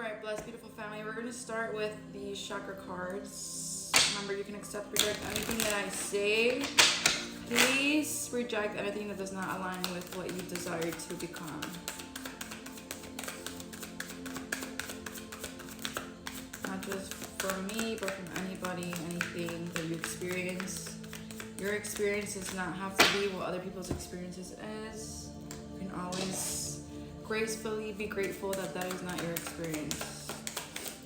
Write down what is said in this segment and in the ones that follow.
Alright, blessed, beautiful family. We're going to start with the chakra cards. Remember, you can accept, reject anything that I say. Please reject anything that does not align with what you desire to become. Not just from me, but from anybody, anything that you experience. Your experience does not have to be what other people's experiences is. You can always gracefully be grateful that that is not your experience.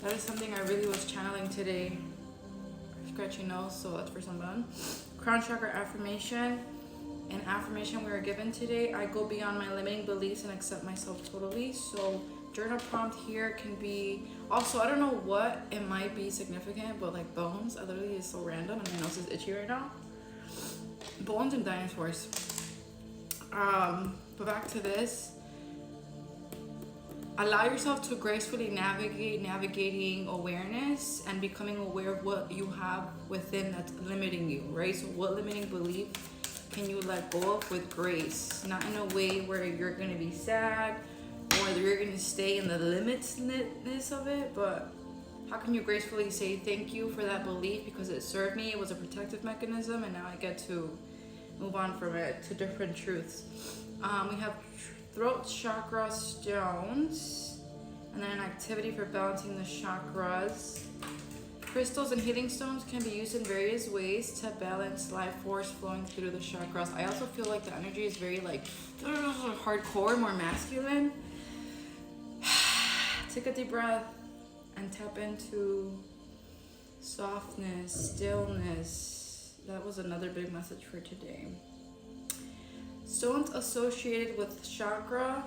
That is something I really was channeling today. Scratchy nose, so that's for someone. Crown chakra affirmation. An affirmation we were given today: I go beyond my limiting beliefs and accept myself totally. So journal prompt here can be also, I don't know what it might be significant, but like bones. I literally is so random and my nose is itchy right now. Bones and dinosaurs. But back to this. Allow yourself to gracefully navigating awareness and becoming aware of what you have within that's limiting you, right? So what limiting belief can you let go of with grace? Not in a way where you're going to be sad or you're going to stay in the limitedness of it, but how can you gracefully say thank you for that belief because it served me, it was a protective mechanism, and now I get to move on from it to different truths. We have throat chakra stones, and then an activity for balancing the chakras. Crystals and healing stones can be used in various ways to balance life force flowing through the chakras. I also feel like the energy is very like hardcore, more masculine. Take a deep breath and tap into softness, stillness. That was another big message for today. Stones associated with chakra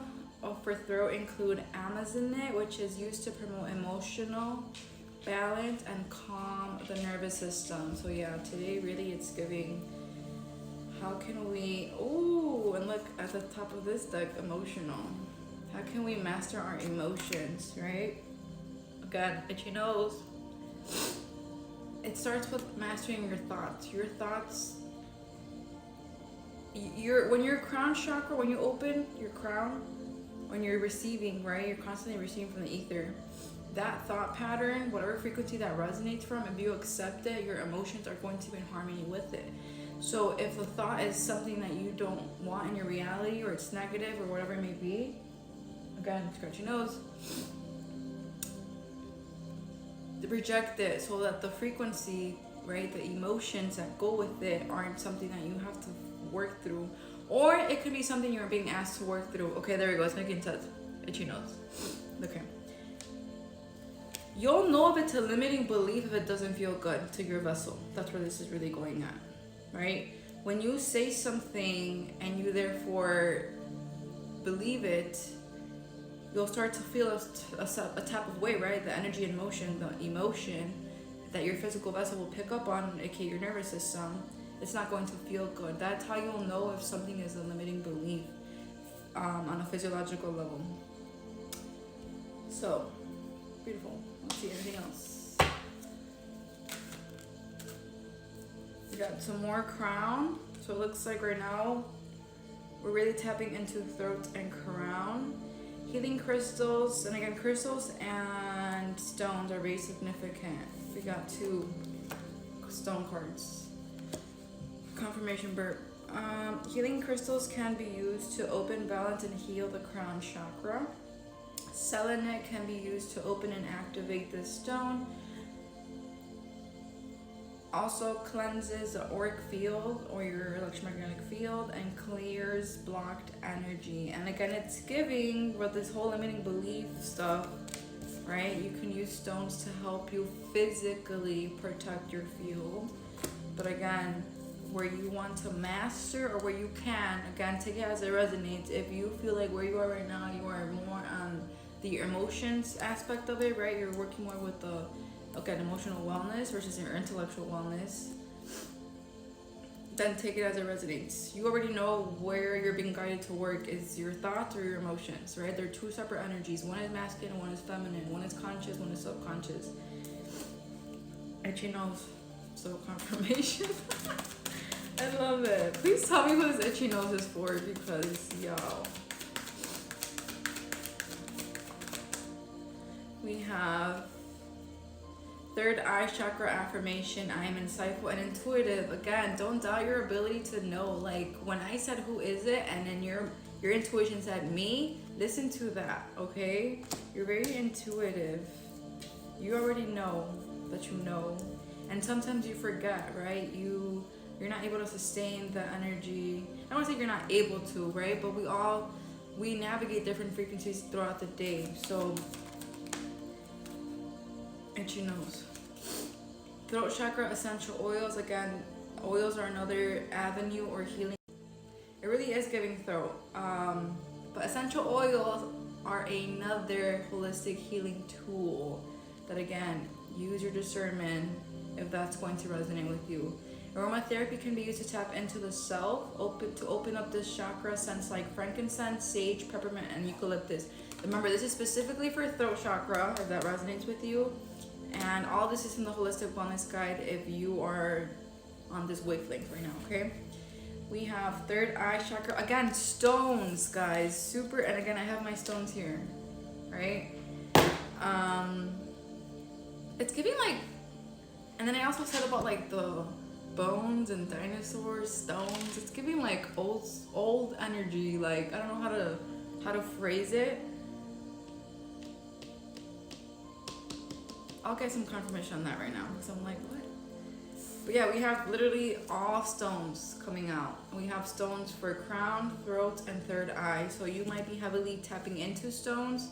for throat include amazonite, which is used to promote emotional balance and calm the nervous system. So yeah, today really it's giving, how can we, oh, and look at the top of this deck, emotional. How can we master our emotions, right? God, itchy nose. It starts with mastering your thoughts. Your thoughts, when your crown chakra, when you open your crown, when you're receiving, right, you're constantly receiving from the ether. That thought pattern, whatever frequency that resonates from, if you accept it, your emotions are going to be in harmony with it. So if the thought is something that you don't want in your reality, or it's negative or whatever it may be, again, scratch your nose, reject it so that the frequency, right, the emotions that go with it aren't something that you have to work through, or it could be something you're being asked to work through. Okay, there we go, it's making sense. Itchy nose. Okay. You'll know if it's a limiting belief if it doesn't feel good to your vessel. That's where this is really going at, right? When you say something and you therefore believe it, you'll start to feel a type of way, right? The energy and motion, the emotion that your physical vessel will pick up on, aka your nervous system. It's not going to feel good. That's how you'll know if something is a limiting belief on a physiological level. So, beautiful. Let's see anything else. We got some more crown. So it looks like right now we're really tapping into throat and crown. Healing crystals, and again, crystals and stones are very significant. We got 2 stone cards. Confirmation burp. Healing crystals can be used to open, balance, and heal the crown chakra. Selenite can be used to open and activate this stone. Also cleanses the auric field or your electromagnetic field and clears blocked energy. And again, it's giving with this whole limiting belief stuff, right? You can use stones to help you physically protect your field. But again, where you want to master or where you can, again, take it as it resonates. If you feel like where you are right now, you are more on the emotions aspect of it, right? You're working more with the, again, emotional wellness versus your intellectual wellness, then take it as it resonates. You already know where you're being guided to work is your thoughts or your emotions, right? They're 2 separate energies. One is masculine, one is feminine. One is conscious, one is subconscious. Itchy nose. So confirmation. I love it. Please tell me who this itchy nose is for, because, yo. We have third eye chakra affirmation. I am insightful and intuitive. Again, don't doubt your ability to know. Like when I said who is it, and then your intuition said me, listen to that, okay? You're very intuitive. You already know that you know. And sometimes you forget, right? You're not able to sustain the energy. I don't want to say you're not able to, right? But we navigate different frequencies throughout the day. So itchy nose. Throat chakra essential oils. Again, oils are another avenue or healing. It really is giving throat. But essential oils are another holistic healing tool that, again, use your discernment if that's going to resonate with you. Aromatherapy can be used to tap into the self, open up this chakra. Scents like frankincense, sage, peppermint, and eucalyptus. Remember, this is specifically for throat chakra, if that resonates with you. And all this is from the Holistic Wellness Guide if you are on this wavelength right now, okay? We have third eye chakra. Again, stones, guys. Super, and again, I have my stones here, right? It's giving like, and then I also said about like the bones and dinosaurs, stones. It's giving like old energy. Like, I don't know how to phrase it. I'll get some confirmation on that right now because I'm like, what? But yeah, we have literally all stones coming out. We have stones for crown, throat, and third eye. So you might be heavily tapping into stones,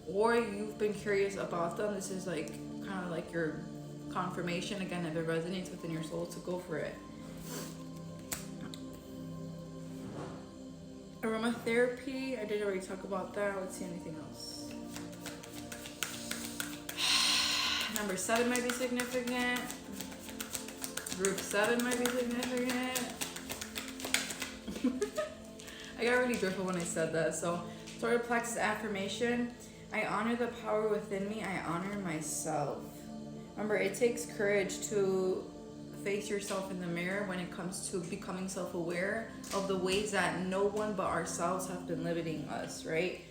or you've been curious about them. This is like kind of like your confirmation. Again, if it resonates within your soul, to go for it. Aromatherapy, I did already talk about that. Let's see anything else. Number 7 might be significant. Group 7 might be significant. I got really joyful when I said that. So, solar plexus affirmation. I honor the power within me. I honor myself. Remember, it takes courage to face yourself in the mirror when it comes to becoming self-aware of the ways that no one but ourselves have been limiting us, right?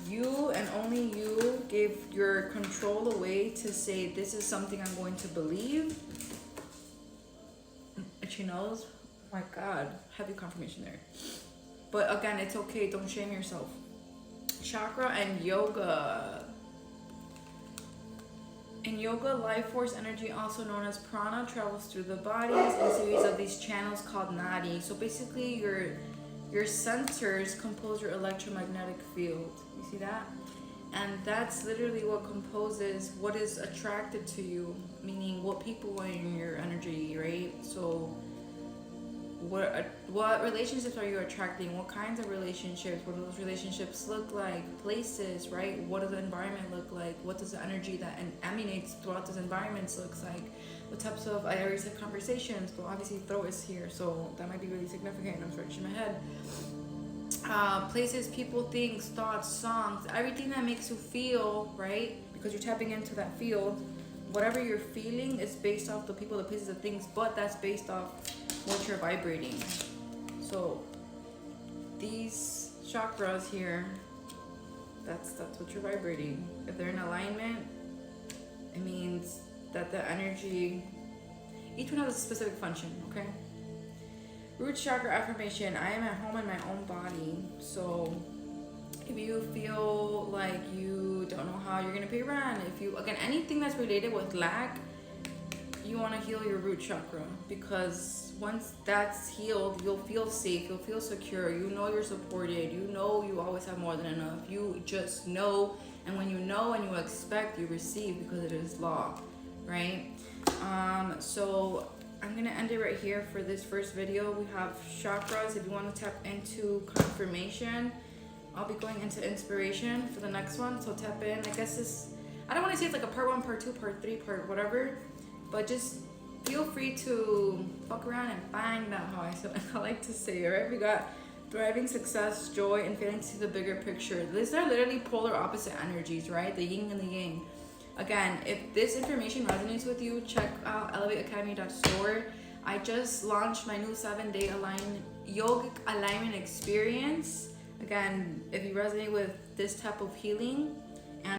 You and only you gave your control away to say, this is something I'm going to believe. Itchy nose. Oh my God, heavy confirmation there. But again, it's okay. Don't shame yourself. Chakra and yoga. In yoga, life force energy, also known as prana, travels through the bodies in a series of these channels called nadi. So basically, your sensors compose your electromagnetic field. You see that? And that's literally what composes what is attracted to you, meaning what people are in your energy, right? So what relationships are you attracting? What kinds of relationships? What do those relationships look like? Places, right? What does the environment look like? What does the energy that emanates throughout those environments looks like? What types of, I already said conversations, but obviously throat is here, so that might be really significant. I'm stretching my head. Places, people, things, thoughts, songs, everything that makes you feel, right? Because you're tapping into that field. Whatever you're feeling is based off the people, the places, the things, but that's based off what you're vibrating. So these chakras here, that's what you're vibrating. If they're in alignment, it means that the energy, each one has a specific function, okay? Root chakra affirmation. I am at home in my own body. So if you feel like you don't know how you're gonna pay rent, if you, again, anything that's related with lack, you want to heal your root chakra, because once that's healed, you'll feel safe, you'll feel secure, you know you're supported, you know you always have more than enough, you just know. And when you know and you expect, you receive, because it is law, right? So I'm gonna end it right here for this first video. We have chakras. If you want to tap into confirmation, I'll be going into inspiration for the next one, so tap in. I guess this, I don't want to say it's like a part 1, part 2, part 3, part whatever, but just feel free to fuck around and find out how I like to say it, right? We got thriving, success, joy, and failing to see the bigger picture. These are literally polar opposite energies, right? The yin and the yang. Again, if this information resonates with you, check out elevateacademy.store. I just launched my new 7-day Yogic Alignment Experience. Again, if you resonate with this type of healing,